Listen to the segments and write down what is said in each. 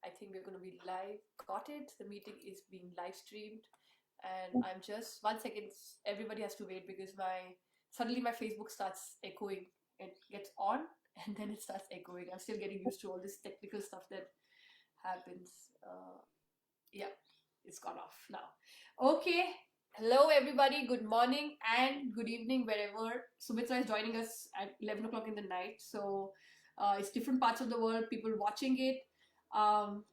I think we're going to be live. Got it. The meeting is being live streamed, and I'm just 1 second. Everybody has to wait because my Facebook starts echoing. It gets on and then it starts echoing. I'm still getting used to all this technical stuff that happens. Yeah, it's gone off now. Okay. Hello, everybody. Good morning and good evening, wherever. Sumitra is joining us at 11 o'clock in the night. So it's different parts of the world, people watching it. Um,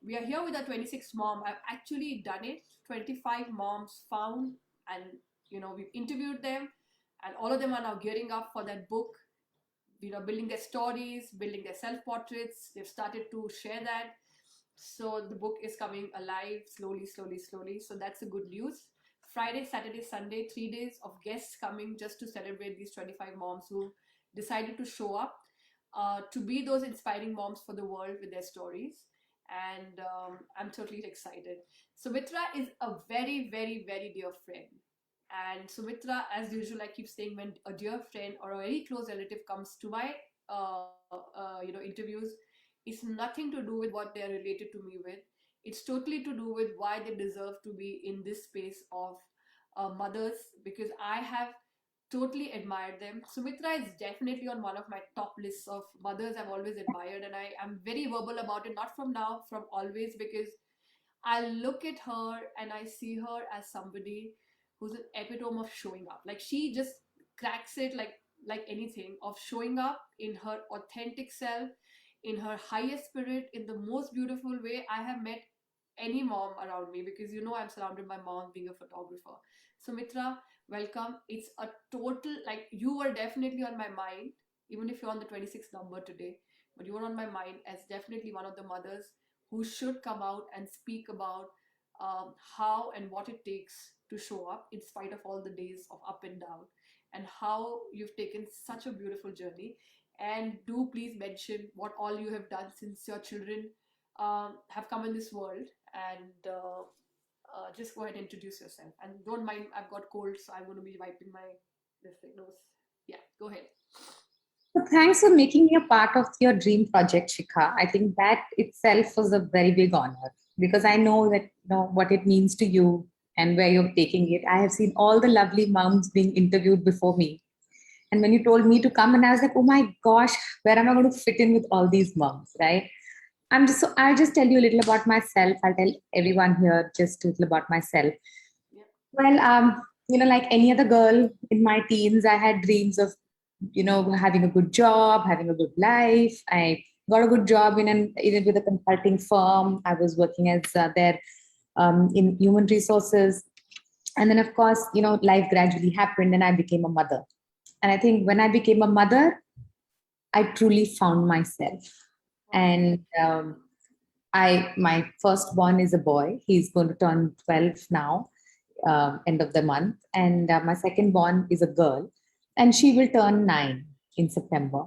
we are here with our 26th mom. I've actually done it. 25 moms found, and we've interviewed them, and all of them are now gearing up for that book. Building their stories, building their self portraits. They've started to share that. So the book is coming alive slowly, slowly, slowly. So that's the good news. Friday, Saturday, Sunday, 3 days of guests coming just to celebrate these 25 moms who decided to show up to be those inspiring moms for the world with their stories. And I'm totally excited. Sumitra is a very, very, very dear friend. And Sumitra, as usual, I keep saying, when a dear friend or a very close relative comes to my interviews, it's nothing to do with what they are related to me with. It's totally to do with why they deserve to be in this space of mothers, because I have totally admired them. Sumitra is definitely on one of my top lists of mothers I've always admired, and I am very verbal about it, not from now, from always, because I look at her and I see her as somebody who's an epitome of showing up. Like, she just cracks it like anything, of showing up in her authentic self, in her highest spirit, in the most beautiful way I have met any mom around me, because I'm surrounded by moms being a photographer. So Mitra, welcome. It's a total, like, you were definitely on my mind, even if you're on the 26th number today, but you were on my mind as definitely one of the mothers who should come out and speak about how and what it takes to show up in spite of all the days of up and down, and how you've taken such a beautiful journey. And do please mention what all you have done since your children have come in this world. And just go ahead and introduce yourself. And don't mind, I've got cold, so I'm going to be wiping my nose. Yeah, go ahead. So thanks for making me a part of your dream project, Shikha. I think that itself was a very big honor, because I know that what it means to you and where you're taking it. I have seen all the lovely moms being interviewed before me. And when you told me to come, and I was like, oh my gosh, where am I going to fit in with all these moms, right? I'll just tell you a little about myself. I'll tell everyone here just a little about myself. Yeah. Well, like any other girl in my teens, I had dreams of, having a good job, having a good life. I got a good job even with a consulting firm. I was working as there in human resources. And then, of course, life gradually happened and I became a mother. And I think when I became a mother, I truly found myself. And my firstborn is a boy. He's going to turn 12 now, end of the month. And my secondborn is a girl, and she will turn 9 in September.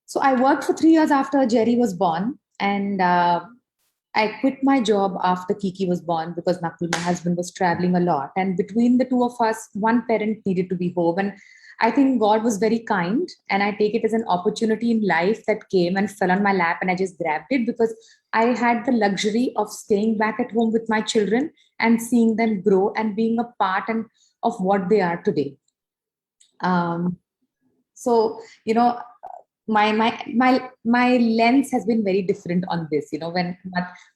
So I worked for 3 years after Jerry was born, and I quit my job after Kiki was born because Nakul, my husband, was traveling a lot. And between the two of us, one parent needed to be home. And I think God was very kind, and I take it as an opportunity in life that came and fell on my lap, and I just grabbed it because I had the luxury of staying back at home with my children and seeing them grow and being a part of what they are today. So my lens has been very different on this.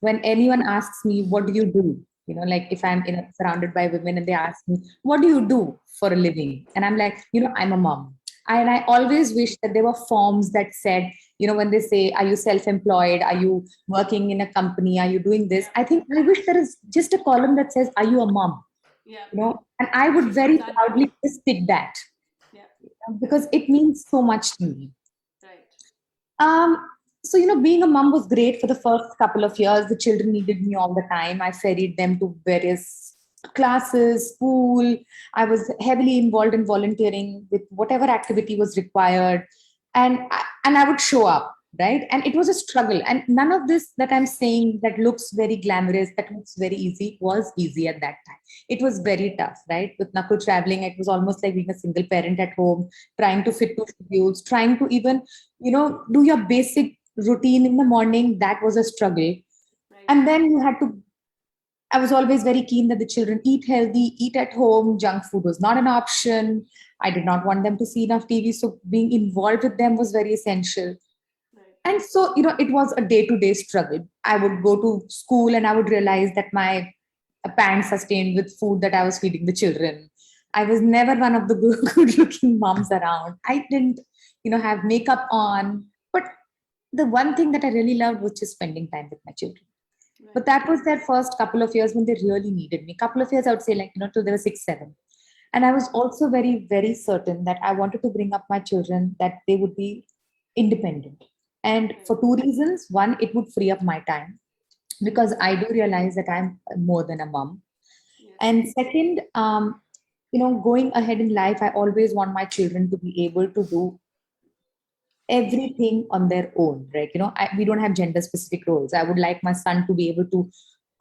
When anyone asks me, what do you do? Like if I'm surrounded by women and they ask me, what do you do for a living? And I'm like, I'm a mom. And I always wish that there were forms that said, when they say, are you self-employed? Are you working in a company? Are you doing this? I think I wish there is just a column that says, are you a mom? Yeah. And I would very proudly just pick that. Yeah. Because it means so much to me. Right. So, being a mom was great for the first couple of years. The children needed me all the time. I ferried them to various classes, school. I was heavily involved in volunteering with whatever activity was required. And I would show up, right? And it was a struggle. And none of this that I'm saying that looks very glamorous, that looks very easy, was easy at that time. It was very tough, right? With Nakul traveling, it was almost like being a single parent at home, trying to fit two schedules, trying to even, do your basic routine in the morning, that was a struggle. Right. And then you had to, I was always very keen that the children eat healthy, eat at home. Junk food was not an option. I did not want them to see enough TV. So being involved with them was very essential. Right. And so, it was a day to day struggle. I would go to school and I would realize that my pants are stained with food that I was feeding the children. I was never one of the good looking moms around. I didn't, have makeup on. But the one thing that I really loved was just spending time with my children. But Right. that was their first couple of years when they really needed me. Couple of years, I would say, like, till they were 6, 7. And I was also very, very certain that I wanted to bring up my children that they would be independent. And Right. for two reasons. One, it would free up my time because I do realize that I'm more than a mom. Yes. And second, going ahead in life, I always want my children to be able to do everything on their own, right? We don't have gender specific roles. I would like my son to be able to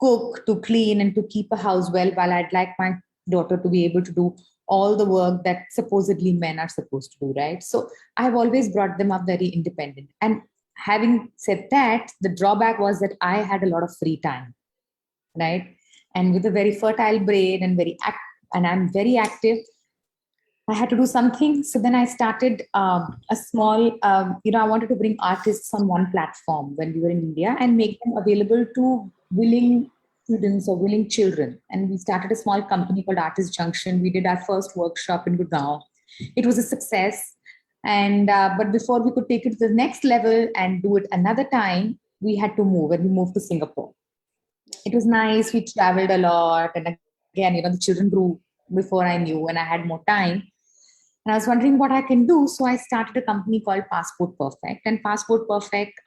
cook, to clean, and to keep a house well, while I'd like my daughter to be able to do all the work that supposedly men are supposed to do, right? So I've always brought them up very independent. And having said that, the drawback was that I had a lot of free time, right? And with a very fertile brain and and I'm very active, I had to do something. So then I started a small, I wanted to bring artists on one platform when we were in India and make them available to willing students or willing children. And we started a small company called Artist Junction. We did our first workshop in Gurgaon. It was a success. And but before we could take it to the next level and do it another time, we had to move, and we moved to Singapore. Yeah. It was nice. We traveled a lot. And again, the children grew before I knew, and I had more time. And I was wondering what I can do. So I started a company called Passport Perfect. And Passport Perfect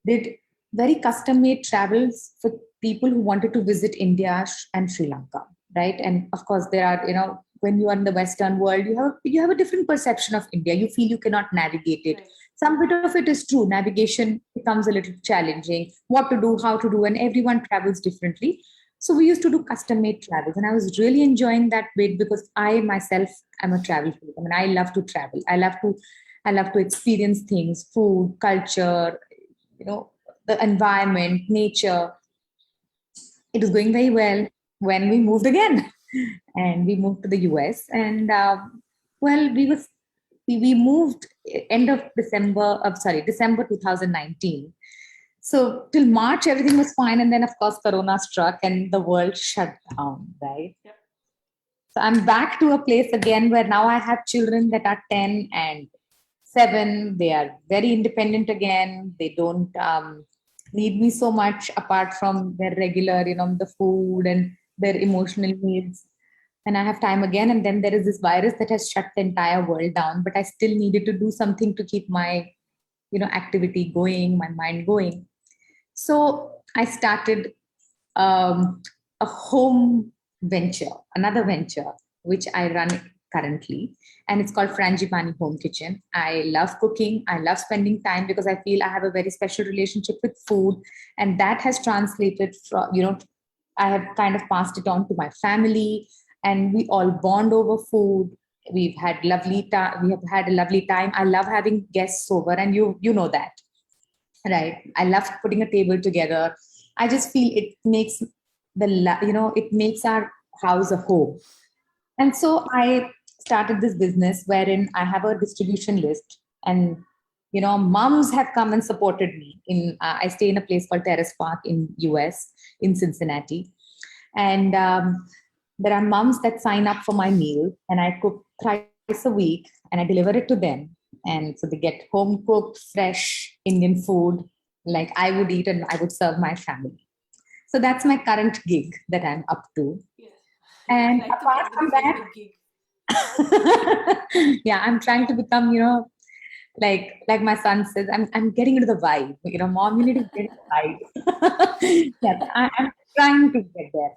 did very custom made travels for people who wanted to visit India and Sri Lanka, right? And of course, there are, when you are in the Western world, you have a different perception of India. You feel you cannot navigate it. Right. Some bit of it is true. Navigation becomes a little challenging. What to do, how to do, and everyone travels differently. So we used to do custom made travels, and I was really enjoying that bit because I myself am a travel freak. I mean, I love to travel. I love to experience things, food, culture, you know, the environment, nature. It was going very well when we moved again, and we moved to the US. And well, we moved end of December. Sorry, December 2019. So till March, everything was fine, and then of course Corona struck, and the world shut down. Right. Yep. So I'm back to a place again where now I have children that are 10 and 7. They are very independent again. They don't need me so much apart from their regular, the food and their emotional needs. And I have time again. And then there is this virus that has shut the entire world down, but I still needed to do something to keep my, activity going, my mind going. So I started a home venture, another venture, which I run currently. And it's called Frangipani Home Kitchen. I love cooking. I love spending time because I feel I have a very special relationship with food. And that has translated from, I have kind of passed it on to my family. And we all bond over food. We've had lovely time. We have had a lovely time. I love having guests over, and you know that, right? I love putting a table together. I just feel it makes it makes our house a home. And so I started this business wherein I have a distribution list, and moms have come and supported me. I stay in a place called Terrace Park in US, in Cincinnati. And there are moms that sign up for my meal, and I cook thrice a week, and I deliver it to them. And so they get home cooked, fresh Indian food like I would eat and I would serve my family. So that's my current gig that I'm up to. Yes. I And like the apart fact that from it's very that, big gig. yeah, I'm trying to become, like my son says, I'm getting into the vibe. Mom, you need to get the vibe. Yeah, I'm trying to get there.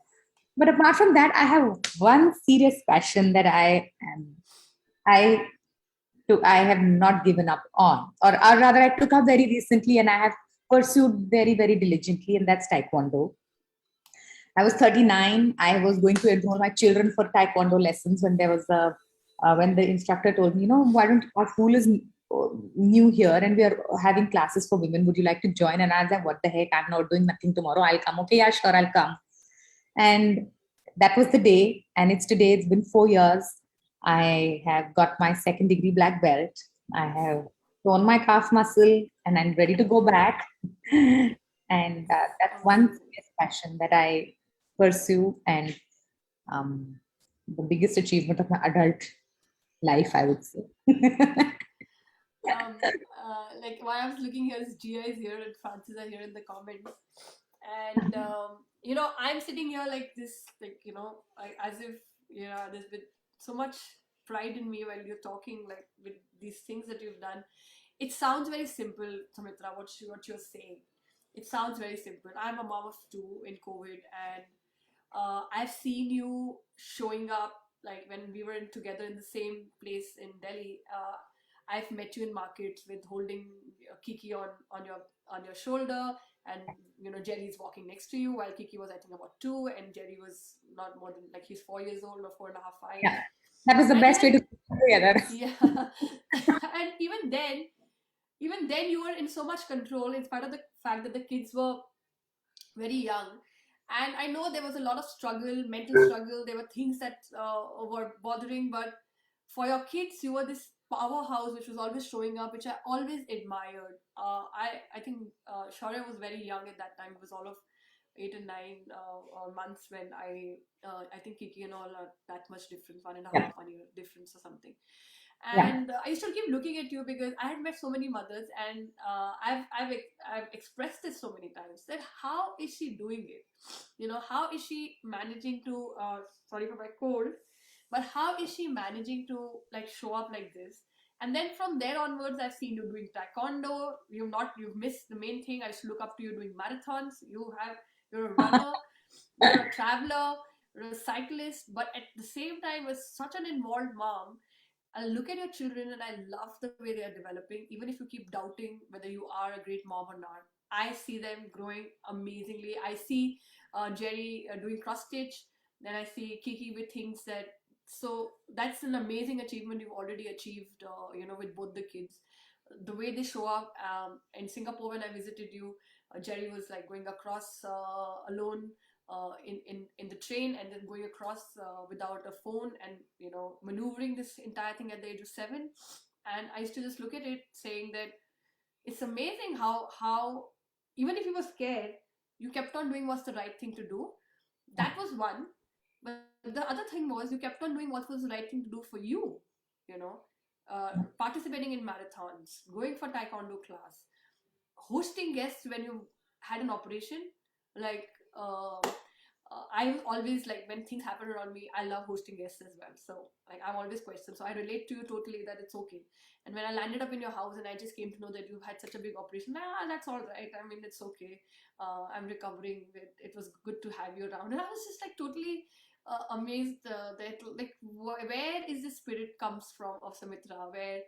But apart from that, I have one serious passion that I I have not given up on, or rather, I took up very recently, and I have pursued very, very diligently, and that's Taekwondo. I was 39. I was going to enroll my children for Taekwondo lessons when there was a when the instructor told me, why don't our school is new here and we are having classes for women. Would you like to join? And I was like, what the heck? I'm not doing nothing tomorrow. I'll come. Okay, yeah, sure, I'll come. And that was the day. And it's today. It's been 4 years. I have got my second degree black belt. I have torn my calf muscle and I'm ready to go back. And that's one Amazing. serious passion that I pursue. And um, the biggest achievement of my adult life, I would say. Like while I was looking here, Gia is here and Francis are here in the comments, and I'm sitting here like this, like like as if there's been so much pride in me while you're talking, like with these things that you've done. It sounds very simple, Sumitra, what you're saying. It sounds very simple. I'm a mom of two in COVID, and I've seen you showing up like when we were together in the same place in Delhi. I've met you in markets with holding Kiki on your shoulder, and Jerry's walking next to you while Kiki was I think about 2, and Jerry was not more than like he's 4 years old or 4.5, 5, Yeah, that was the and best way even to come together. yeah, and even then you were in so much control in spite of the fact that the kids were very young. And I know there was a lot of struggle, mental struggle. There were things that were bothering, but for your kids you were this powerhouse which was always showing up, which I always admired. I think Shaurya was very young at that time. It was all of 8 and 9 months when I think Kiki and all are that much difference, one and a Yeah, half, 1 year difference or something. yeah, And I used to keep looking at you because I had met so many mothers, and I've expressed this so many times that how is she doing it? How is she managing to? Sorry for my cold, but how is she managing to like show up like this? And then from there onwards, I've seen you doing taekwondo. You've missed the main thing. I used to look up to you doing marathons. You're a runner, you're a traveler, you're a cyclist, but at the same time, was such an involved mom. I look at your children and I love the way they are developing. Even if you keep doubting whether you are a great mom or not, I see them growing amazingly. I see Jerry doing cross stitch. Then I see Kiki with things that. So that's an amazing achievement you've already achieved. With both the kids, the way they show up. In Singapore, when I visited you, Jerry was like going across alone in the train, and then going across without a phone, and maneuvering this entire thing at the age of 7. And I used to just look at it saying that it's amazing how even if you were scared, you kept on doing what's the right thing to do. That was one. But the other thing was you kept on doing what was the right thing to do for you. you know Participating in marathons, going for taekwondo class, hosting guests when you had an operation. Like I always, like, when things happen around me, I love hosting guests as well. So like I'm always questioned, so I relate to you totally that it's okay. And when I landed up in your house and I just came to know that you had such a big operation, that's all right. I mean, it's okay. I'm recovering. It was good to have you around, and I was just like totally amazed that, like, where is the spirit comes from of Sumitra, where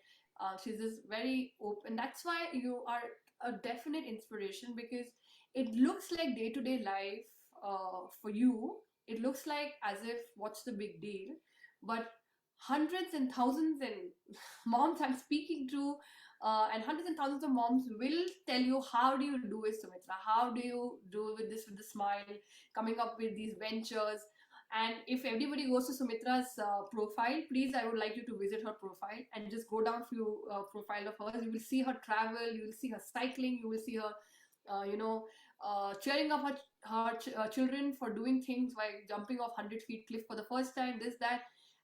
she's this very open. That's why you are a definite inspiration, because it looks like day to day life for you. It looks like as if what's the big deal, but hundreds and thousands and moms I'm speaking to, and hundreds and thousands of moms will tell you how do you do it, Sumitra? How do you do with this with the smile, coming up with these ventures? And if everybody goes to Sumitra's profile, please, I would like you to visit her profile and just go down few profile of hers. You will see her travel, you will see her cycling, you will see her, uh, you know, cheering up her children for doing things like jumping off 100 feet cliff for the first time, this, that.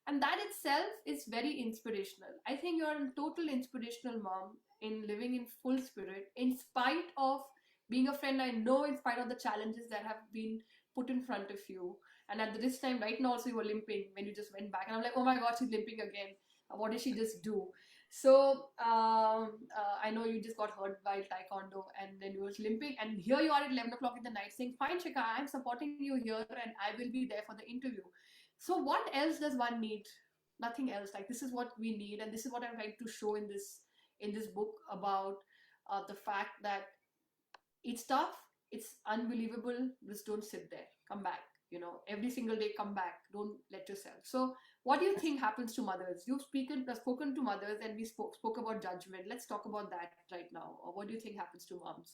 And that itself is very inspirational. I think you're a total inspirational mom in living in full spirit, in spite of being a friend. I know, in spite of the challenges that have been put in front of you. And at this time, right now, also, you were limping when you just went back. And I'm like, oh my God, she's limping again. What did she just do? So I know you just got hurt by taekwondo, and then you was limping, and here you are at 11 o'clock in the night saying, "Fine, Shika, I'm supporting you here, and I will be there for the interview." So what else does one need? Nothing else. Like, this is what we need, and this is what I'm trying to show in this book about the fact that it's tough, it's unbelievable. Just don't sit there. Come back. Every single day, come back. Don't let yourself. So What do you think happens to mothers? You've spoken to mothers, and we spoke about judgment. Let's talk about that right now. Or what do you think happens to moms?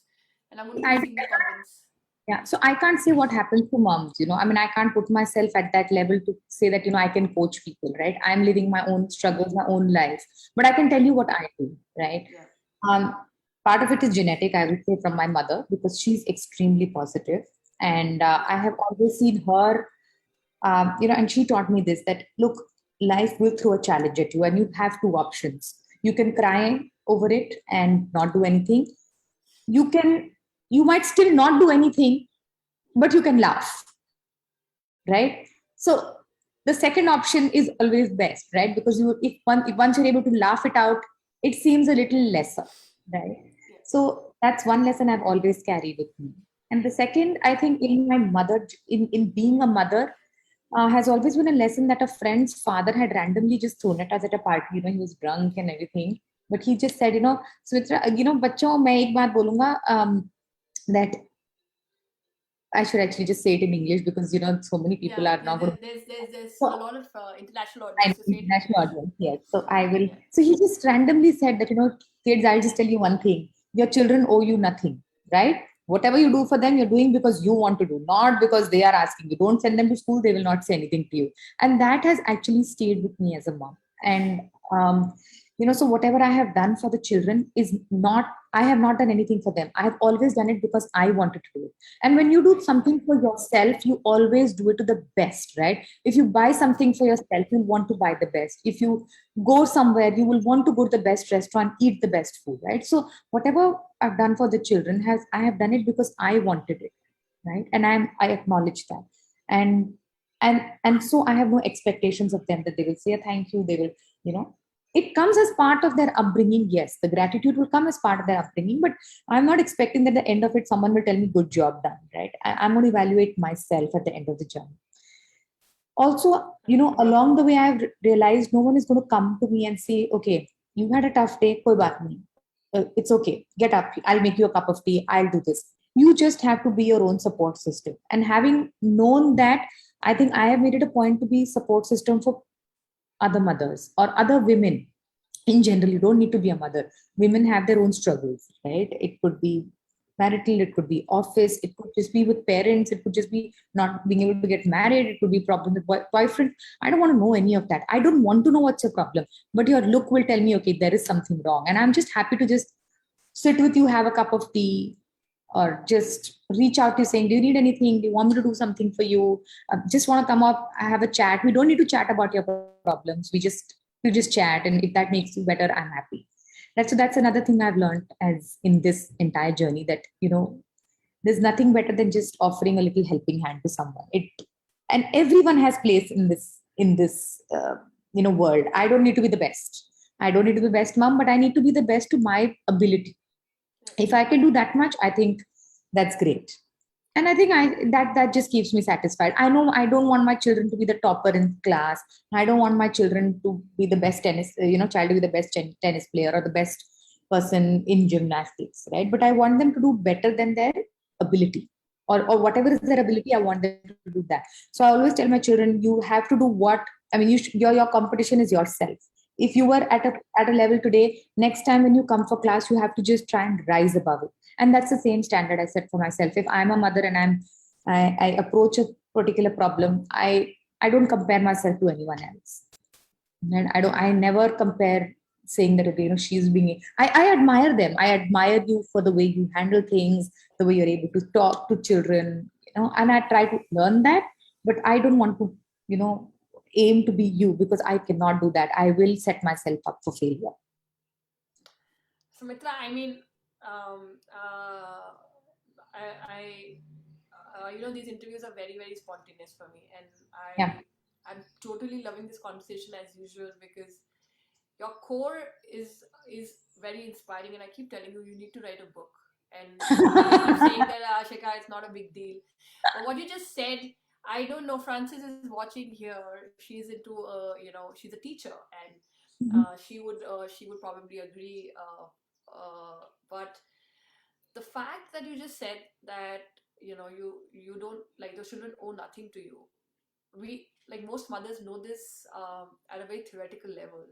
And I'm going to keep I seeing the comments. Yeah, so I can't say what happens to moms, I mean, I can't put myself at that level to say that, I can coach people, right? I'm living my own struggles, my own life, but I can tell you what I do, right? Yeah. Um, Part of it is genetic, I would say, from my mother, because she's extremely positive. And I Yeah. have always seen her, and she taught me this, that look, life will throw a challenge at you, and you have two options. You can cry over it and not do anything. You can, you might still not do anything, but you can laugh, right? So the second option is always best, right? Because if once you're able to laugh it out, it seems a little lesser, right? Yeah. So that's one lesson I've always carried with me. And the second, I think, in my mother, in being a mother, has always been a lesson that a friend's father had randomly just thrown at us at a party. He was drunk and everything, but he just said, Sumitra, बच्चों मैं एक बात बोलूंगा, that I should actually just say it in English, because so many people Yeah. are now going to. There's a So lot of international I know audience, to say it in international English. audience, yes. So I will. Yeah. So he just randomly said that, kids, I'll just tell you one thing: your children owe you nothing, right? Whatever you do for them, you're doing because you want to do, not because they are asking you. Don't send them to school; they will not say anything to you. And that has actually stayed with me as a mom. And so whatever I have done for the children is not. I have not done anything for them. I have always done it because I wanted to do it. And when you do Right. something for yourself, you always do it to the best, right? If you buy something for yourself, you'll want to buy the best. If you go somewhere, you will want to go to the best restaurant, eat the best food, right? So whatever I've done for the children, has I have done it because I wanted it, right? And I acknowledge that. And and so I have no expectations of them that they will say a thank you. They will, you know it comes as part of their upbringing. Yes, the gratitude will come as part of their upbringing, but I'm not expecting that at the end of it someone will tell me good job done, right? I'm going to evaluate myself at the end of the journey. Also, Right. along the way, I've realized no one is going to come to me and say, okay, you had a tough day, koi baat nahi. It's okay, get up, I'll make you a cup of tea, I'll do this. You just have to be your own support system. And having known that, I think I have made it a point to be support system for other mothers or other women in general. You don't need to be a mother. Women have their own struggles, right? It could be marital, it could be office, it could just be with parents, it could just be not being able to get married, it could be problem with boyfriend. I don't want to know any of that. I don't want to know what's your problem, but your look will tell me, okay, there is something wrong, and I'm just happy to just sit with you, have a cup of tea, or just reach out to you saying, do you need anything, do you want me to do something for you, just want to come up, I have a chat. We don't need to chat about your problems, we just chat, and if that makes you better, I'm happy. That's another thing I've learned as in this entire journey, that there's nothing better than just offering a little helping hand to someone. And everyone has place in this world. I don't need to be the best. I don't need to be the best mom, but I need to be the best to my ability. Right. If I can do that much, I think that's great. And I think that just keeps me satisfied. I know I don't want my children to be the topper in class. I don't want my children to be the best child to be the best tennis player or the best person in gymnastics, right? But I want them to do better than their ability, or whatever is their ability. I want them to do that. So I always tell my children, you have to do what, I mean, your competition is yourself. If you were at a level today, next time when you come for class, you have to just try and rise above it. And that's the same standard I set for myself. If I'm a mother and I approach a particular problem, I don't compare myself to anyone else. And I never compare, saying that, okay, she's being, I admire them. I admire you for the way you handle things, the way you're able to talk to children, and I try to learn that. But I don't want to, you know aim to be you, because I cannot do that. I will set myself up for failure. Sumitra, I mean, um, uh, I these interviews are very, very spontaneous for me, and Yeah. I'm totally loving this conversation as usual, because your core is very inspiring, and I keep telling you, you need to write a book. And you keep saying that, Ashika, it's not a big deal, but what you just said, I don't know. Frances is watching here. She's into she's a teacher, and she would probably agree. But the fact that you just said that you don't, like, the children owe nothing to you, we, like most mothers, know this at a very theoretical level,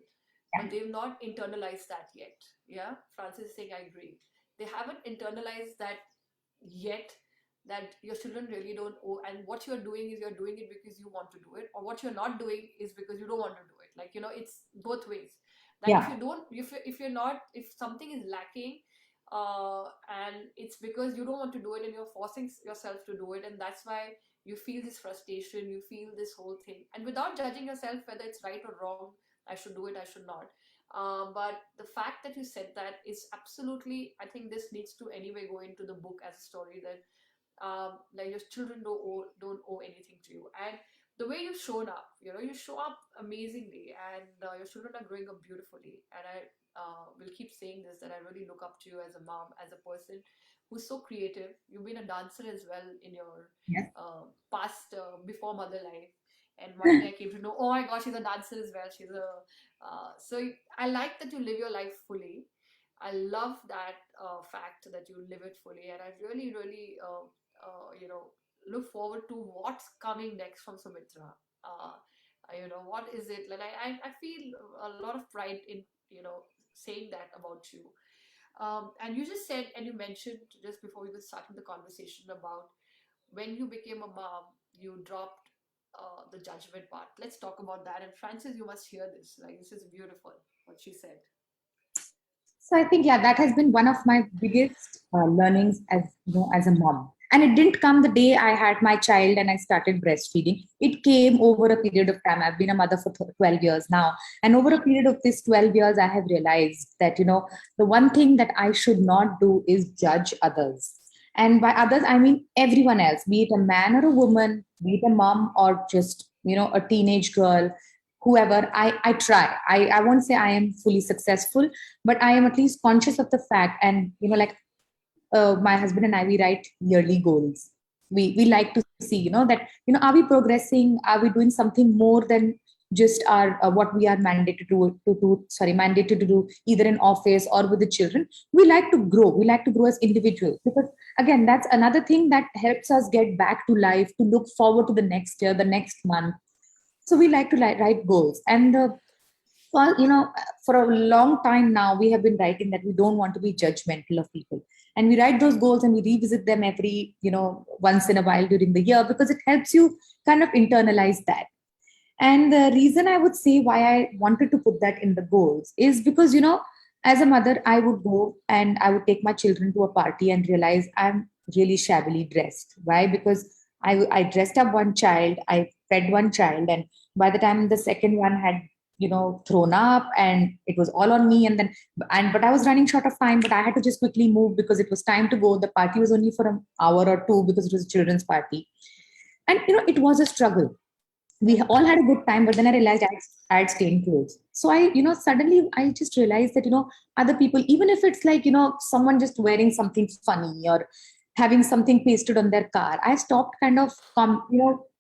Yeah. but they've not internalized that yet. Yeah, Francis is saying I agree. They haven't internalized that yet, that your children really don't owe, and what you're doing is you're doing it because you want to do it, or what you're not doing is because you don't want to do it. Like, it's both ways. Like, if Yeah. you don't, if you're not, if something is lacking, and it's because you don't want to do it and you're forcing yourself to do it, and that's why you feel this frustration, you feel this whole thing, and without judging yourself whether it's right or wrong, I should do it, I should not. But the fact that you said that is absolutely, I think this needs to anyway go into the book as a story, that like your children don't owe anything to you. And the way you've shown up, you show up amazingly, and your children are growing up beautifully. And I will keep saying this, that I really look up to you as a mom, as a person who's so creative. You've been a dancer as well in your Yes. past, before mother life. And one day I came to know, oh my gosh, she's a dancer as well. She's a so I like that you live your life fully. I love that fact that you live it fully, and I really, really, look forward to what's coming next from Sumitra. Uh, what is it? Like, I feel a lot of pride in, saying that about you. And you just said, and you mentioned just before we were starting the conversation about when you became a mom, you dropped the judgment part. Let's talk about that. And Francis, you must hear this. Like, this is beautiful what she said. So I think, yeah, that has been one of my biggest learnings as as a mom. And it didn't come the day I had my child and I started breastfeeding. It came over a period of time. I've been a mother for 12 years now, and over a period of this 12 years, I have realized that the one thing that I should not do is judge others. And by others, I mean everyone else, be it a man or a woman, be it a mom or just a teenage girl, whoever. I try. I won't say I am fully successful, but I am at least conscious of the fact. And like my husband and I, we write yearly goals. We like to see that are we progressing? Are we doing something more than just our what we are mandated to do? Sorry, mandated to do either in office or with the children. We like to grow. We like to grow as individuals, because again, that's another thing that helps us get back to life, to look forward to the next year, the next month. So we like to write goals. And well, for a long time now, we have been writing that we don't want to be judgmental of people. And we write those goals and we revisit them every, once in a while during the year, because it helps you kind of internalize that. And the reason I would say why I wanted to put that in the goals is because, as a mother, I would go and I would take my children to a party and realize I'm really shabbily dressed. Why? Because I dressed up one child, I fed one child, and by the time the second one had, thrown up, and it was all on me. But I was running short of time, but I had to just quickly move because it was time to go. The party was only for an hour or two because it was a children's party. And, it was a struggle. We Yeah. all had a good time, but then I realized I had stained clothes. So suddenly I just realized that other people, even if it's like someone just wearing something funny or having something pasted on their car, I stopped kind of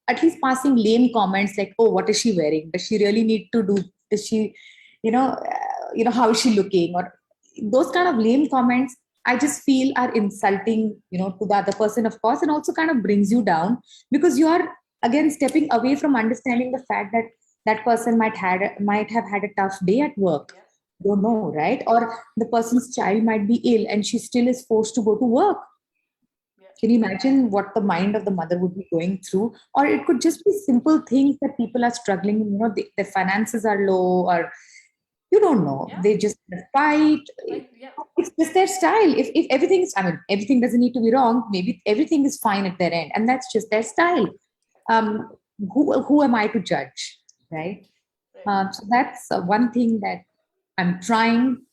at least passing lame comments like, oh, what is she wearing? Does she really need to do? Does she, how is she looking? Or those kind of lame comments, I just feel are insulting, to the other person, of course, and also kind of brings you down, because you are again stepping away from understanding the fact that that person might have had a tough day at work. Yeah. Don't Yeah. know, right? Or the person's child might be ill and she still is forced to go to work. Yeah. Can you imagine what the mind of the mother would be going through? Or it could just be simple things that people are struggling, their finances are low, or you don't know, Yeah. they just fight. Like, yeah. It's just their style. If everything is, I mean, everything doesn't need to be wrong, maybe everything is fine at their end, and that's just their style. um, who am I to judge, right? Right. So that's one thing that I'm trying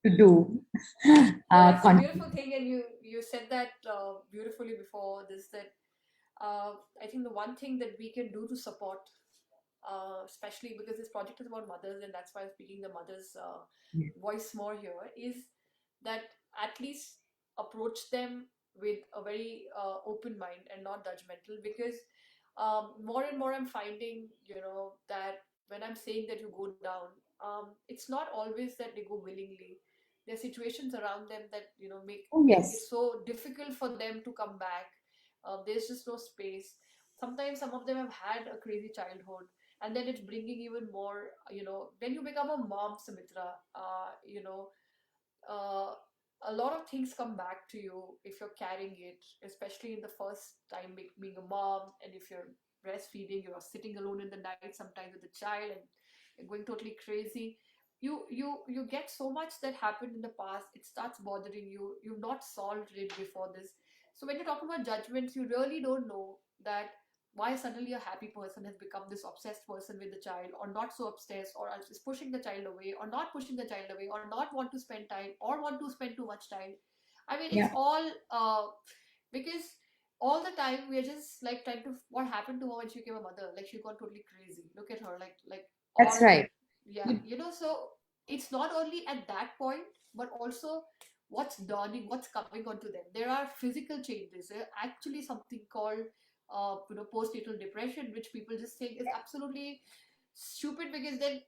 to do. No, it's a Con- beautiful thing, and you said that beautifully before this, that I think the one thing that we can do to support, especially because this project is about mothers, and that's why I'm speaking the mothers' voice more here, is that at least approach them with a very open mind and not judgmental. Because more and more I'm finding, that when I'm saying that you go down, it's not always that they go willingly. There are situations around them that make oh make it yes. so difficult for them to come back. There's just no space. sometimes some of them have had a crazy childhood, and then it's bringing even more, when you become a mom, Sumitra, uh, a lot of things come back to you if you're carrying it, especially in the first time being a mom, and if you're breastfeeding, you're sitting alone in the night sometimes with a child, and you're going totally crazy. You get so much that happened in the past. It starts bothering you. You've not solved it before this. So when you're talking about judgments, you really don't know that why suddenly a happy person has become this obsessed person with the child, or not so obsessed, or is pushing the child away, or not pushing the child away, or not want to spend time, or want to spend too much time. I mean, it's Yeah, all because all the time we are just like trying to, what happened to her when she became a mother, like she got totally crazy, look at her, like that's all, right. yeah, so it's not only at that point, but also what's dawning, what's coming onto them. There are physical changes. There are actually something called postnatal depression, which people just think is absolutely stupid, because then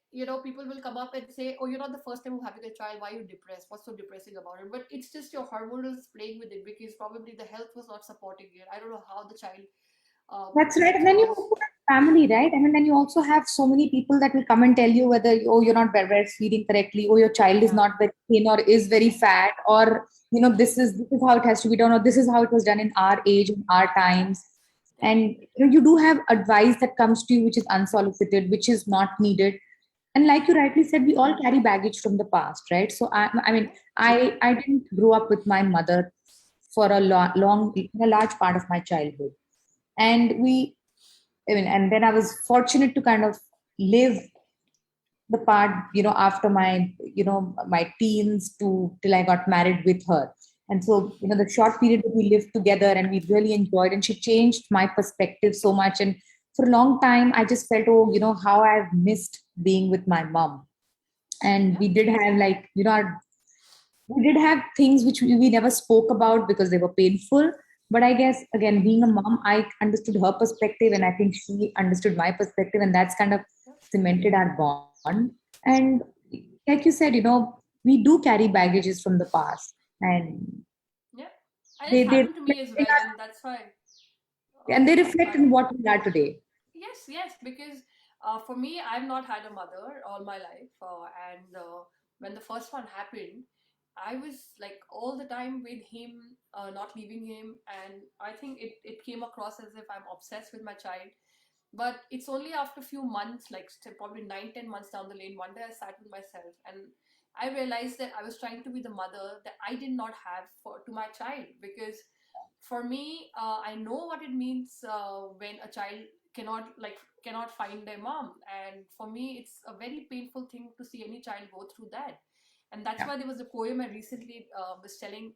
people will come up and say, oh, you're not the first time of having a child, why are you depressed, what's so depressing about it? But it's just your hormonals playing with it, because probably the health was not supporting it. I don't know how the child That's right. health And then you was. also have family, right? I mean, then you also have so many people that will come and tell you whether, oh, you're not breastfeeding correctly, or your child is Yeah, not very thin, or is very fat, or this is how it has to be done, or this is how it was done in our age, in our times. yeah, And you do have advice that comes to you which is unsolicited, which is not needed. And like you rightly said, we all carry baggage from the past, right? So I mean, yeah, I didn't grow up with my mother for a a large part of my childhood, and I mean, and then I was fortunate to kind of live the part, after my, my teens to till I got married with her. And so, the short period that we lived together and we really enjoyed, and she changed my perspective so much. And for a long time, I just felt, oh, how I've missed being with my mom. And yeah, we did have, like, we did have things which we never spoke about because they were painful. But I guess, again, being a mom, I understood her perspective, and I think she understood my perspective, and that's kind of yeah, cemented our bond. And like you said, we do carry baggages from the past, and yeah. And they it's they happened to reflect me as in well, and that's why and they reflect I in what we are today. yes, yes, because for me, I've not had a mother all my life, and when the first one happened, I was like all the time with him, not leaving him, and I think it came across as if I'm obsessed with my child. But it's only after a few months, like probably 9, 10 months down the lane, one day I sat with myself and I realized that I was trying to be the mother that I did not have to my child, because for me, I know what it means when a child cannot find their mom, and for me it's a very painful thing to see any child go through that. And that's Yeah. why there was a poem I recently was telling,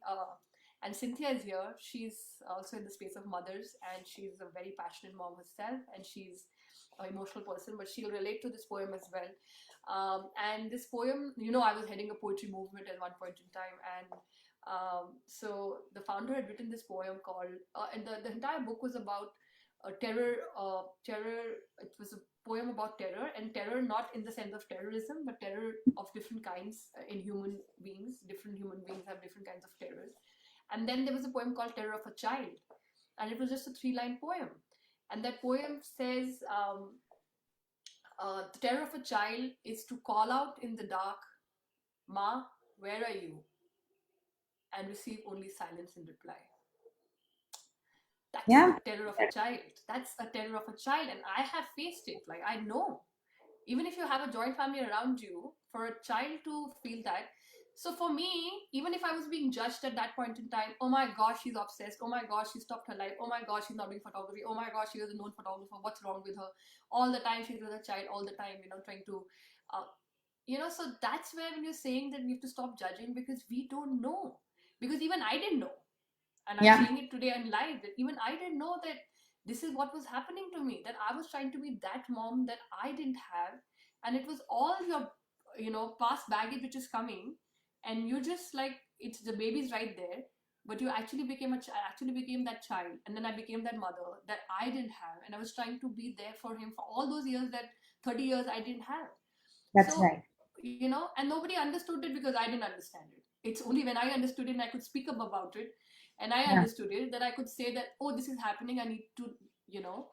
and Cynthia is here. She's also in the space of mothers, and she's a very passionate mom herself, and she's an emotional person, but she'll relate to this poem as well. And this poem, I was heading a poetry movement at one point in time, and so the founder had written this poem called, and the entire book was about terror. Terror. It was a poem about terror, and terror not in the sense of terrorism, but terror of different kinds in human beings. Different human beings have different kinds of terrors. And then there was a poem called Terror of a Child, and it was just a three-line poem. And that poem says, the terror of a child is to call out in the dark, Ma, where are you? And receive only silence in reply. That's Yeah. a terror of a child. That's a terror of a child. And I have faced it. Like, I know. Even if you have a joint family around you, for a child to feel that. So for me, even if I was being judged at that point in time, oh my gosh, she's obsessed. Oh my gosh, she stopped her life. Oh my gosh, she's not doing photography. Oh my gosh, she was a known photographer. What's wrong with her? All the time she's with a child. All the time, trying to, uh, so that's where when you're saying that we have to stop judging, because we don't know. Because even I didn't know, and I'm Yeah. saying it today in live, that even I didn't know that this is what was happening to me, that I was trying to be that mom that I didn't have, and it was all your past baggage which is coming, and you just like, it's the baby's right there, but you actually actually became that child, and then I became that mother that I didn't have, and I was trying to be there for him for all those years, that 30 years I didn't have. That's So right. and nobody understood it because I didn't understand it. It's only when I understood it and I could speak up about it, and I Yeah. understood it, that I could say that, oh, this is happening. I need to, you know.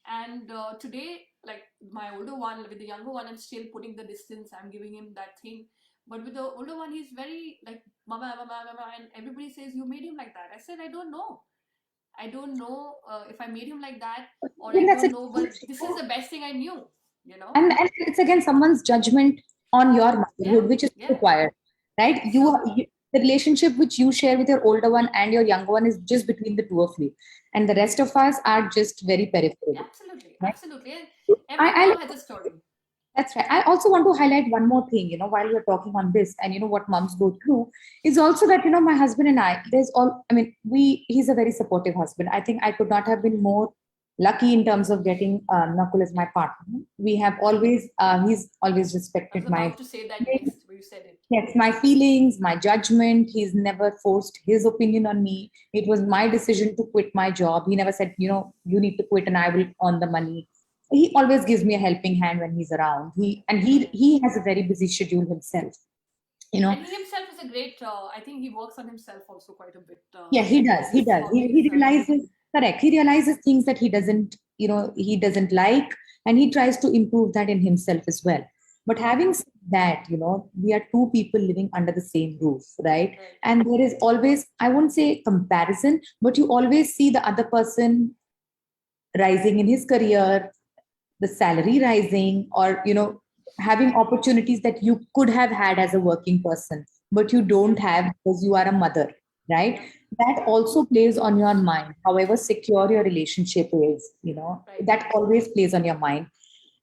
And today, like my older one with the younger one, I'm still putting the distance. I'm giving him that thing. But with the older one, he's very like mama, mama, mama, and everybody says you made him like that. I said I don't know. I don't know if I made him like that, or I Then that's a don't know. But this is the best thing I knew. You know? and it's again someone's judgment on your Yeah, motherhood, which is yeah. required, right? So The relationship which you share with your older one and your younger one is just between the two of you, and the rest of us are just very peripheral, absolutely, right? absolutely. And every I mom has a story. That's right. I also want to highlight one more thing, while we're talking on this and what moms go through is also that, my husband and I, he's a very supportive husband. I think I could not have been more lucky in terms of getting Nakul as my partner. He's always I was respected my, about to say that next, where you said it. yes, my feelings, my judgment. He's never forced his opinion on me. It was my decision to quit my job. He never said, you need to quit and I will earn the money. He always gives me a helping hand when he's around. He has a very busy schedule himself. You know, And he himself is a great. I think he works on himself also quite a bit. yeah, he does. He His does. hobbies He and realizes, correct. He realizes things that he doesn't like, and he tries to improve that in himself as well. But having said that, we are two people living under the same roof, right? right. And there is always, I won't say comparison, but you always see the other person rising in his career, the salary rising, or having opportunities that you could have had as a working person but you Yeah, don't have because you are a mother, right? yeah, That also plays on your mind, however secure your relationship is, right. that always plays on your mind.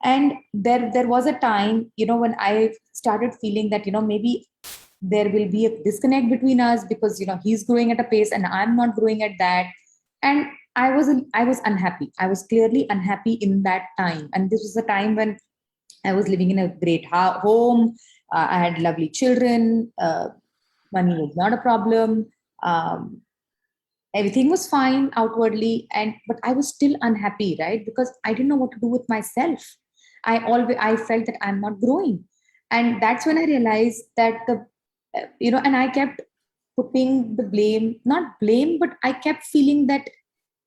And there was a time, when I started feeling that, maybe there will be a disconnect between us because he's growing at a pace and I'm not growing at that. And I was unhappy. I was clearly unhappy in that time, and this was a time when I was living in a great home. I had lovely children. Money was not a problem. um, Everything was fine outwardly, and but I was still unhappy, right? Because I didn't know what to do with myself. I felt that I'm not growing, and that's when I realized that and I kept putting the blame, not blame, but I kept feeling that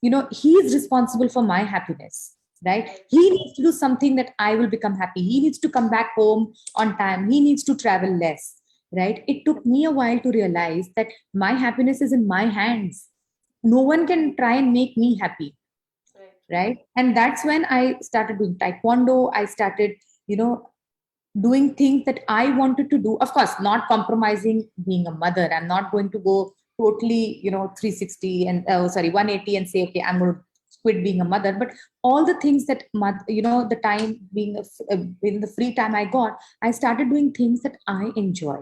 he is responsible for my happiness, right? Right. He needs to do something that I will become happy. He needs to come back home on time. He needs to travel less, right? It took me a while to realize that my happiness is in my hands. No one can try and make me happy, Right. right? And that's when I started doing taekwondo. I started you know doing things that I wanted to do. Of course, not compromising being a mother. I'm not going to go totally, 360 and sorry, 180 and say, okay, I'm going to quit being a mother. But all the things that, the time being in the free time I got, I started doing things that I enjoy.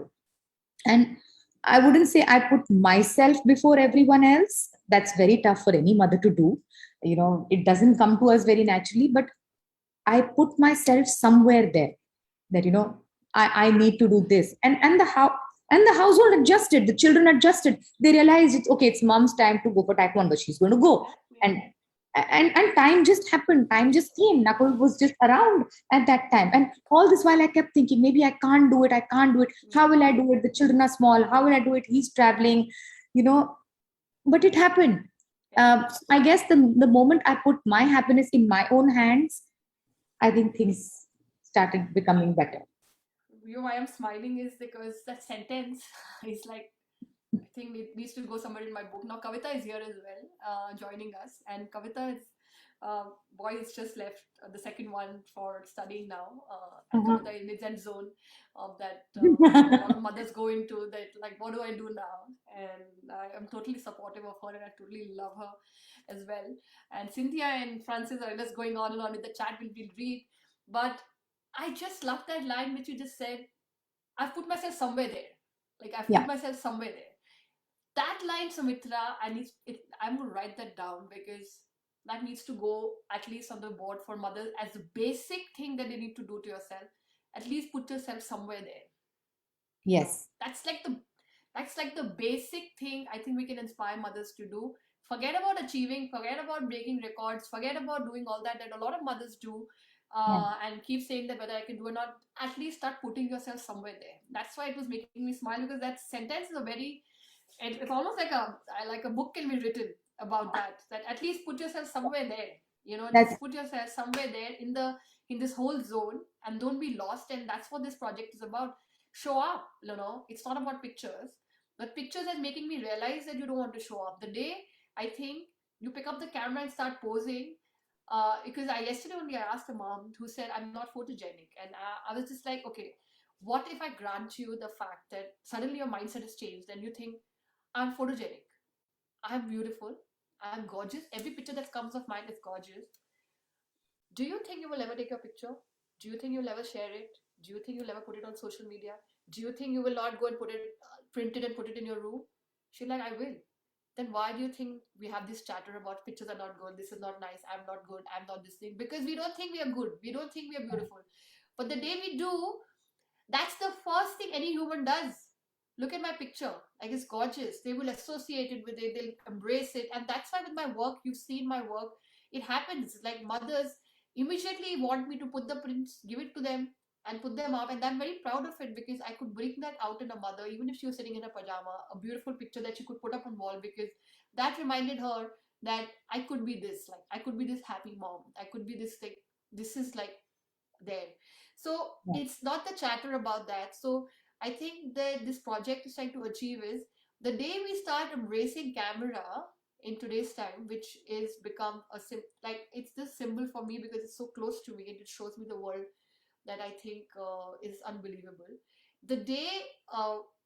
And I wouldn't say I put myself before everyone else. That's very tough for any mother to do. It doesn't come to us very naturally, but I put myself somewhere there that I need to do this, and the household adjusted, the children adjusted. They realized it's okay, it's mom's time to go for taekwondo, she's going to go. Yeah, yeah. And time just happened, time just came. Nakul was just around at that time, and all this while I kept thinking, maybe I can't do it. How will I do it? The children are small, how will I do it? He's traveling, you know but it happened. Yeah. I guess the moment I put my happiness in my own hands, I think things started becoming better. Why I'm smiling is because that sentence is like, I think it needs to go somewhere in my book. Now Kavita is here as well, joining us, and Kavita is boy is just left the second one for studying now, and Uh-huh. Kavita is in zone of that. A lot of mothers go into that, like, what do I do now? And I am totally supportive of her, and I totally love her as well. And Cynthia and Francis are just going on and on with the chat. We'll read, but I just love that line which you just said. I've put myself somewhere there. Like I've put Yeah. myself somewhere there. That line, Sumitra, I'm gonna write that down because that needs to go at least on the board for mothers as a basic thing that they need to do to yourself. At least put yourself somewhere there. Yes. That's like the basic thing I think we can inspire mothers to do. Forget about achieving, forget about breaking records, forget about doing all that a lot of mothers do, Yeah. and keep saying that whether I can do or not. At least start putting yourself somewhere there. That's why it was making me smile, because that sentence is a very, it's almost like a book can be written. about that at least put yourself somewhere there, That's just put yourself somewhere there in this whole zone, and don't be lost. And that's what this project is about. Show up, it's not about pictures, but pictures are making me realize that you don't want to show up. The day I think you pick up the camera and start posing, because I yesterday only I asked a mom who said I'm not photogenic, and I was just like, okay, what if I grant you the fact that suddenly your mindset has changed and you think I'm photogenic, I'm beautiful, I'm gorgeous. Every picture that comes of mine is gorgeous. Do you think you will ever take your picture? Do you think you'll ever share it? Do you think you'll ever put it on social media? Do you think you will not go and put it, print it and put it in your room? She's like, I will. Then why do you think we have this chatter about pictures are not good, this is not nice, I'm not good, I'm not this thing? Because we don't think we are good, we don't think we are beautiful. But the day we do, that's the first thing any human does. Look at my picture. Like, it's gorgeous. They will associate it with it, they'll embrace it. And that's why with my work, you've seen my work, it happens. Like, mothers immediately want me to put the prints, give it to them, and put them up. And I'm very proud of it because I could bring that out in a mother, even if she was sitting in a pajama, a beautiful picture that she could put up on wall, because that reminded her that I could be this. Like, I could be this happy mom. I could be this thing. This is like there. So yeah. it's not the chatter about that. So I think that this project is trying to achieve is the day we start embracing camera in today's time, which is become like it's this symbol for me because it's so close to me and it shows me the world that I think is unbelievable. The day,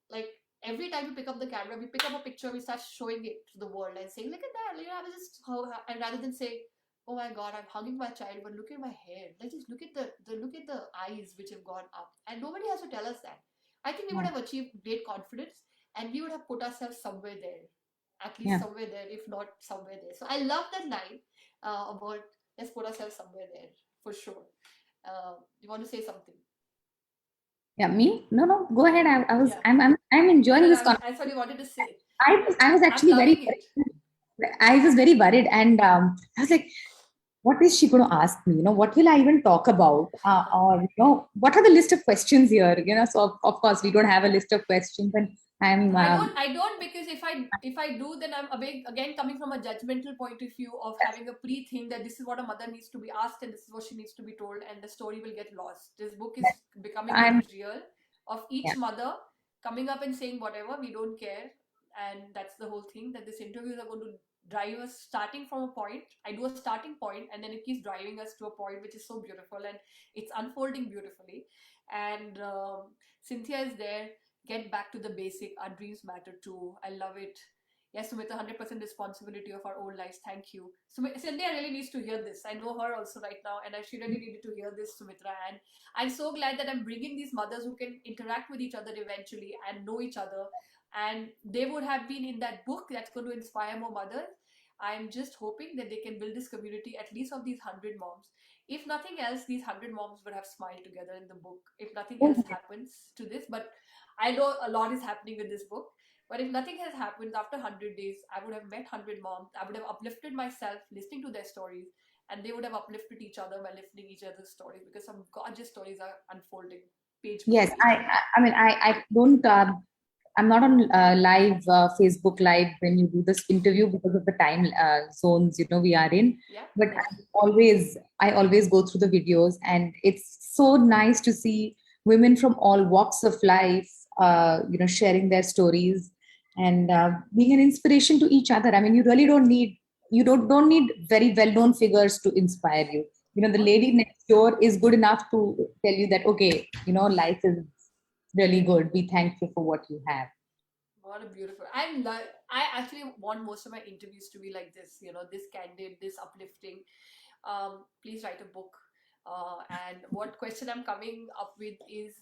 like every time we pick up the camera, we pick up a picture, we start showing it to the world and saying, "Look at that!" I was just and rather than say, "Oh my God, I'm hugging my child," but look at my hair. Like just look at the look at the eyes which have gone up, and nobody has to tell us that. I think we would Yeah. have achieved great confidence, and we would have put ourselves somewhere there, at least Yeah. somewhere there, if not somewhere there. So I love that line about let's put ourselves somewhere there for sure. You want to say something? Yeah, me? No, no. Go ahead. I was. Yeah. I'm No, enjoying no, this no. conversation. I thought you wanted to say. I was I'm actually very. loving it. I was very worried, and I was like, "What is she going to ask me? What will I even talk about? Or what are the list of questions here? So of course we don't have a list of questions, and I'm. I don't because if I do, then I'm a big, again coming from a judgmental point of view of having a pre-thing that this is what a mother needs to be asked and this is what she needs to be told, and the story will get lost. This book is becoming I'm. very real of Yeah. each mother coming up and saying whatever, we don't care. And that's the whole thing, that these interviews are going to drive us starting from a point. I do a starting point and then it keeps driving us to a point which is so beautiful and it's unfolding beautifully. And Cynthia is there. Get back to the basic. Our dreams matter too. I love it. Yes, Sumitra, 100% responsibility of our own lives. Thank you. Cynthia really needs to hear this. I know her also right now, and she really needed to hear this, Sumitra. And I'm so glad that I'm bringing these mothers who can interact with each other eventually and know each other. And they would have been in that book that's going to inspire more mothers. I'm just hoping that they can build this community, at least of these 100 moms. If nothing else, these 100 moms would have smiled together in the book. If nothing else happens to this, but I know a lot is happening with this book. But if nothing has happened after 100 days, I would have met 100 moms. I would have uplifted myself listening to their stories, and they would have uplifted each other by listening each other's stories because some gorgeous stories are unfolding page by Yes. page. I mean, I don't. I'm not on live Facebook live when you do this interview because of the time zones we are in. Yeah, But yeah. I always go through the videos, and it's so nice to see women from all walks of life, sharing their stories and being an inspiration to each other. I mean, you don't need very well known figures to inspire you. The lady Honestly. next door is good enough to tell you that okay, life is really good. Be thankful for what you have. What a beautiful. I actually want most of my interviews to be like this, this candid, this uplifting. Please write a book. And what question I'm coming up with is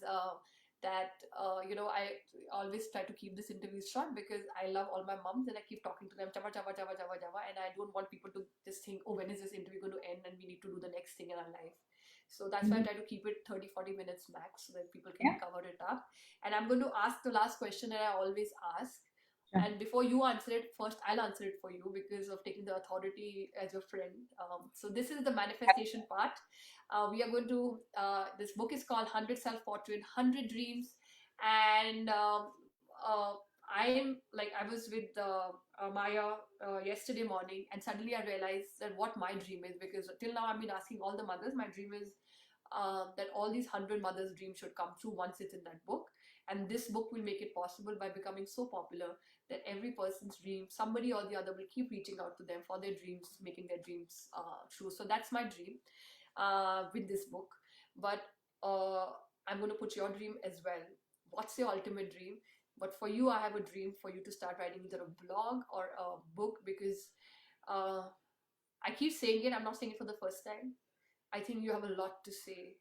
that, I always try to keep this interview short because I love all my moms and I keep talking to them, java, java, java, java, java, and I don't want people to just think, oh, when is this interview going to end and we need to do the next thing in our life. So that's why I Mhm. try to keep it 30-40 minutes max so that people can Yeah, cover it up. And I'm going to ask the last question that I always ask. sure. And before you answer it, first I'll answer it for you because of taking the authority as your friend. So this is the manifestation part. We are going to. This book is called 100 Self Portrait, 100 Dreams, and I am like I was with Maya yesterday morning, and suddenly I realized that what my dream is, because till now I've been asking all the mothers. My dream is that all these 100 mothers' dreams should come true once it's in that book, and this book will make it possible by becoming so popular that every person's dream, somebody or the other, will keep reaching out to them for their dreams, making their dreams true. So that's my dream with this book. But uh, I'm going to put your dream as well. What's your ultimate dream? But for you, I have a dream for you to start writing either a blog or a book, because uh, I keep saying it, I'm not saying it for the first time. I think you have a lot to say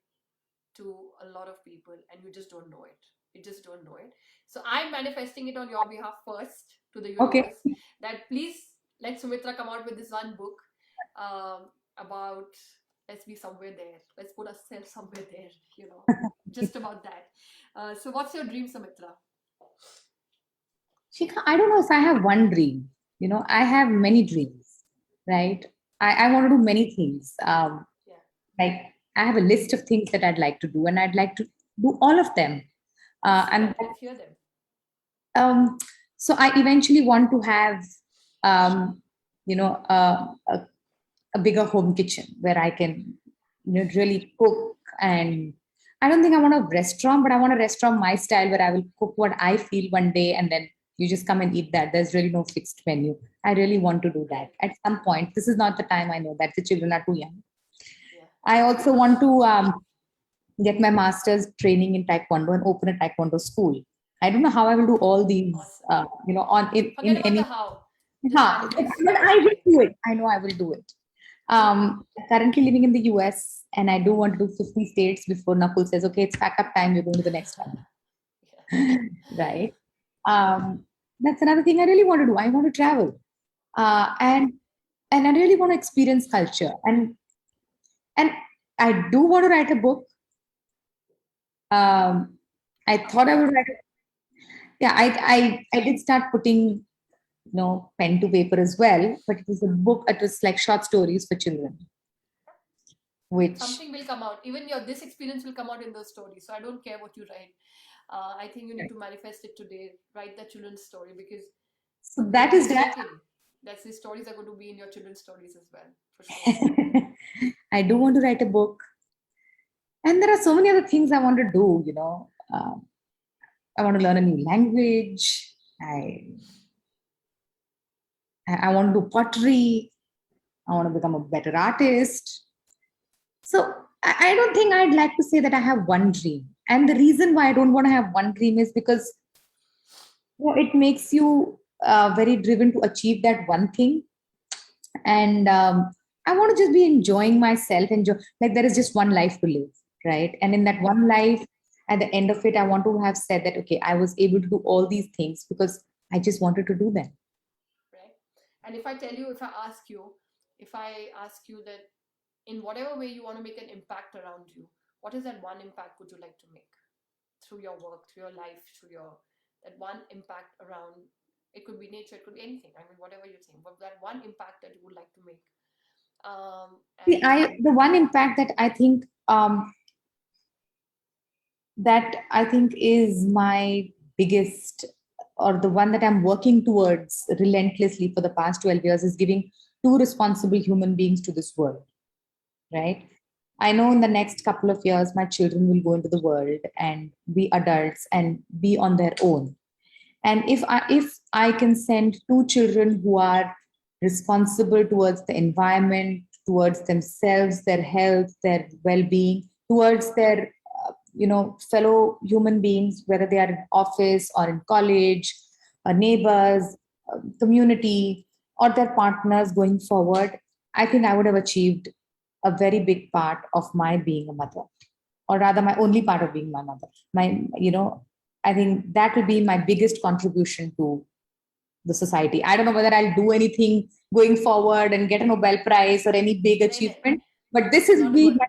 to a lot of people, and you just don't know it. You just don't know it. So I'm manifesting it on your behalf first to the Okay. universe, that please let Sumitra come out with this one book about, let's be somewhere there. Let's put ourselves somewhere there, you know, just about that. So what's your dream, Sumitra? Shikha, I don't know if I have one dream. I have many dreams, right? I want to do many things. Yeah, Like, I have a list of things that I'd like to do, and I'd like to do all of them. let's see And that. Let's hear them. um, so I eventually want to have, um, a bigger home kitchen where I can, really cook. And I don't think I want a restaurant, but I want a restaurant my style where I will cook what I feel one day, and then you just come and eat that. There's really no fixed menu. I really want to do that Right. at some point. This is not the time, I know that the children are too young. Yeah. I also want to get my master's training in Taekwondo and open a Taekwondo school. I don't know how I will do all these, Awesome. on in Forget about the any. how. Just Huh, manifest. but I will do it. I know I will do it. Good. Currently living in the US, and I do want to do 50 states before Nakul says, okay, it's pack up time, we're going to the next Yeah. one. Right. That's another thing I really want to do. I want to travel. Uh, and and I really want to experience culture. And I do want to write a book. Um, I thought I About would write it. Yeah, I did start putting, pen to paper as well, but it was a book, it was like short stories for children, which something will come out. Even your this experience will come out in those stories. So I don't care what you write. I think you need to manifest it today. Write that children's story, because so you'll that be is that. speaking. That's the stories are going to be in your children's stories as well, for sure. I do want to write a book, and there are so many other things I want to do. I want to learn a new language. I I want to do pottery. I want to become a better artist. So I don't think I'd like to say that I have one dream. And the reason why I don't want to have one dream is because, it makes you very driven to achieve that one thing. And I want to just be enjoying myself. Enjoy, like, there is just one life to live, right? And in that one life, at the end of it, I want to have said that, okay, I was able to do all these things because I just wanted to do them. Right? And if I tell you, if I ask you that in whatever way you want to make an impact around you, what is that one impact would you like to make through your work, through your life, through your that one impact around? It could be nature, it could be anything. I mean, whatever you think, but that one impact that you would like to make. See, And the one impact that I think is my biggest, or the one that I'm working towards relentlessly for the past 12 years, is giving two responsible human beings to this world, right? I know in the next couple of years, my children will go into the world and be adults and be on their own. And if I can send two children who are responsible towards the environment, towards themselves, their health, their well-being, towards their fellow human beings, whether they are in office or in college, neighbors, community, or their partners going forward, I think I would have achieved a very big part of my being a mother, or rather my only part of being my mother. I think that will be my biggest contribution to the society. I don't know whether I'll do anything going forward and get a Nobel Prize or any big nay, nay, achievement, but this this is is not be about.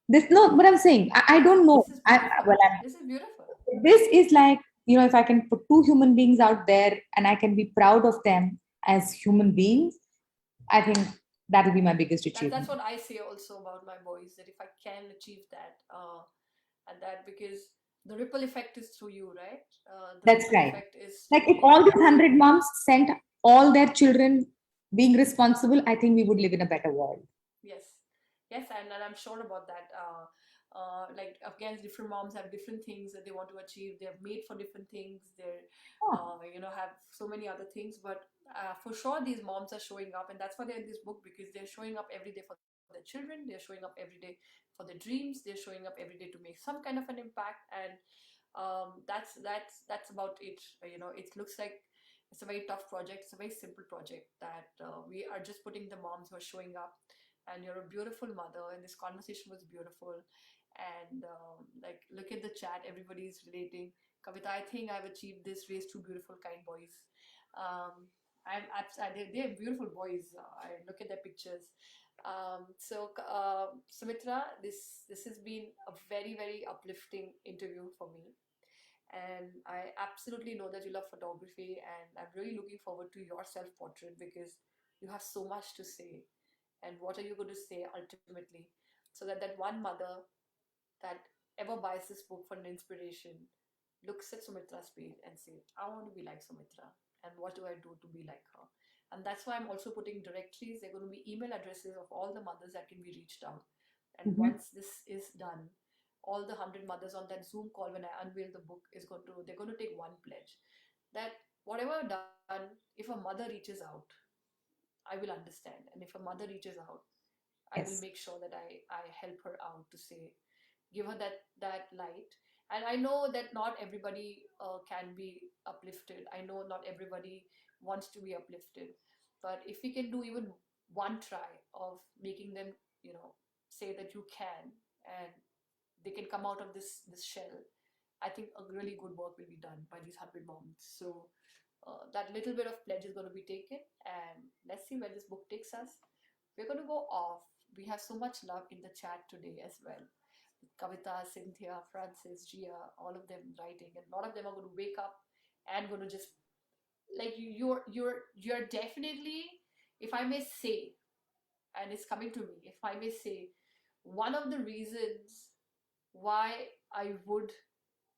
this no. What I'm saying, I don't know. This is beautiful. Well, This is beautiful. this is like, if I can put two human beings out there and I can be proud of them as human beings, I think that will be my biggest That's achievement. what I say also about my boys. That if I can achieve that, and that, because the ripple effect is through you, right? The That's ripple right. effect is Like, if totally all through these you. 100 moms sent all their children being responsible, I think we would live in a better world. Yes, yes, and I'm sure about that. Like again, different moms have different things that they want to achieve. They're made for different things. They're, Oh, have so many other things. But for sure, these moms are showing up, and that's why they're in this book because they're showing up every day for their children. They're showing up every day for their dreams. They're showing up every day to make some kind of an impact, and that's about it. It looks like it's a very tough project. It's a very simple project that we are just putting the moms who are showing up, and you're a beautiful mother, and this conversation was beautiful. And like, look at the chat, everybody's relating. Kavita, I think I've achieved this, raised two beautiful kind boys. They're beautiful boys. I look at their pictures. Sumitra, this has been a very, very uplifting interview for me, and I absolutely know that you love photography, and I'm really looking forward to your self portrait because you have so much to say. And what are you going to say ultimately, so that that one mother that ever buys this book for an inspiration looks at Sumitra's page and say, I want to be like Sumitra, and what do I do to be like her? And that's why I'm also putting directories. They're going to be email addresses of all the mothers that can be reached out. And mhm. once this is done, all the 100 mothers on that Zoom call when I unveil the book is going to they're going to take one pledge that whatever done, if a mother reaches out, I will understand. And if a mother reaches out, I will Yes. make sure that I help her out to say, give her that light. And I know that not everybody can be uplifted. I know not everybody wants to be uplifted, but if we can do even one try of making them, say that you can, and they can come out of this shell, I think a really good work will be done by these 100 moms. So that little bit of pledge is going to be taken, and let's see where this book takes us. We're going to go off. We have so much love in the chat today as well. Kavita, Cynthia, Francis, Gia, all of them writing, and a lot of them are going to wake up and going to just like you're definitely, if I may say, and it's coming to me, if I may say, one of the reasons why I would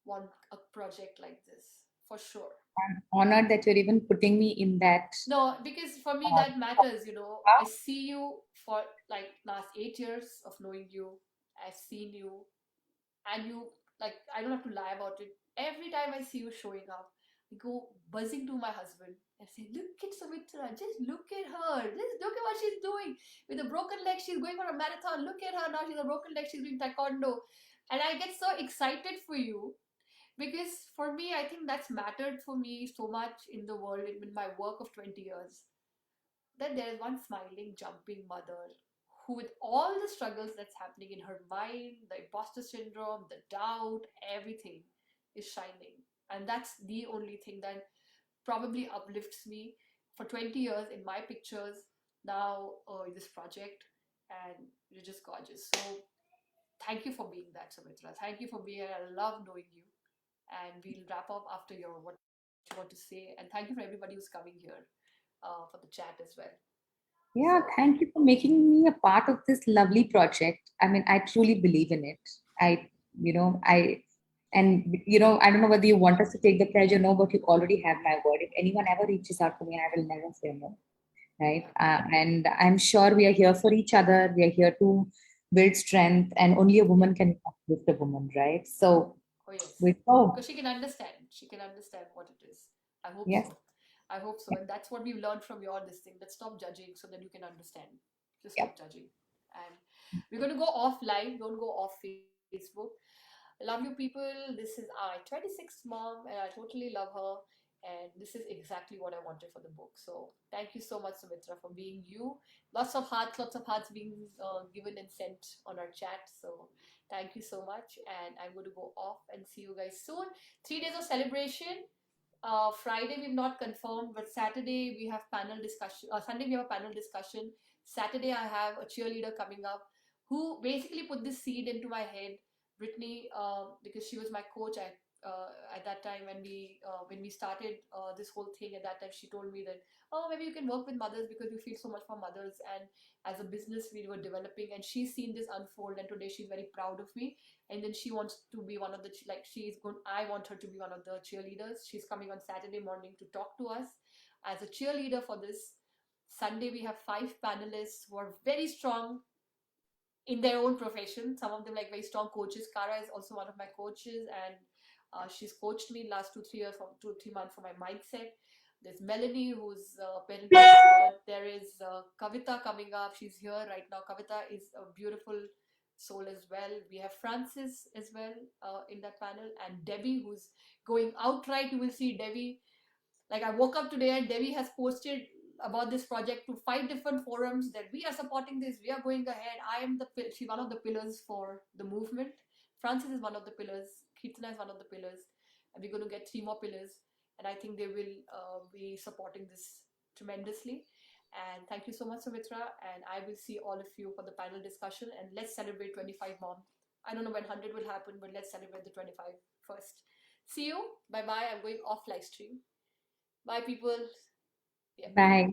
want a project like this for sure. I'm honored that you're even putting me in that. No, because for me Uh, that matters. I wow. see you for like last 8 years of knowing you. I've seen you, and you, like, I don't have to lie about it. Every time I see you showing up, I go buzzing to my husband and say, "Look at Sumitra, just look at her, just look at what she's doing. With a broken leg, she's going for a marathon. Look at her now, she's a broken leg, she's doing taekwondo." And I get so excited for you because for me, I think that's mattered for me so much in the world, in my work of 20 years, that there is one smiling, jumping mother who, with all the struggles that's happening in her mind, the imposter syndrome, the doubt, everything, is shining. And that's the only thing that probably uplifts me for 20 years in my pictures, now in this project. And you're just gorgeous. So thank you for being that, Sumitra. Thank you for being here. I love knowing you. And we'll wrap up after your what you want to say. And thank you for everybody who's coming here for the chat as well. So Yeah, thank you for making me a part of this lovely project. I mean, I truly believe in it. I, I don't know whether you want us to take the pledge or no, but you already have my word. If anyone ever reaches out to me, I will never say no. Right. yeah. And I'm sure we are here for each other. We are here to build strength, and only a woman can uplift a woman, right? So Oh yes, we because go. she can understand. She can understand what it is. I hope Yes. so. I hope so. And that's what we've learned from your this thing. That stop judging so that you can understand. Just Yep. stop judging. And we're going to go off live. Don't go off Facebook. Love you people. This is our 26th mom, and I totally love her. And this is exactly what I wanted for the book. So thank you so much, Sumitra, for being you. Lots of hearts being given and sent on our chat. So thank you so much. And I'm going to go off and see you guys soon. 3 days of celebration. Friday we've not confirmed, but Saturday we have panel discussion. Sunday we have a panel discussion. Saturday I have a cheerleader coming up who basically put this seed into my head, Brittany, because she was my coach at that time when we started this whole thing. At that time, she told me that, oh, maybe you can work with mothers because you feel so much for mothers, and as a business we were developing, and she's seen this unfold, and today she's very proud of me. And then she wants to be one of the like she's going I want her to be one of the cheerleaders. She's coming on Saturday morning to talk to us. as a cheerleader for this. Sunday, we have 5 panelists who are very strong in their own profession. Some of them like very strong coaches. Kara is also one of my coaches, and she's coached me last 2 3 years, for 2 3 months for my mindset. There's Melanie, who's a parent expert. There is Kavita coming up. She's here right now. Kavita is a beautiful soul as well. We have Francis as well in that panel, and Debbie, who's going outright. You will see Debbie. Like, I woke up today and Debbie has posted about this project to 5 different forums that we are supporting this, we are going ahead. I am she's one of the pillars for the movement. Francis is one of the pillars. Kirtana is one of the pillars, and we're going to get 3 more pillars. And I think they will be supporting this tremendously. And thank you so much, Sumitra. And I will see all of you for the panel discussion. And let's celebrate 25 Mom. I don't know when 100 will happen, but let's celebrate the 25 first. See you. Bye bye. I'm going off live stream. Bye, people. Yeah. Bye.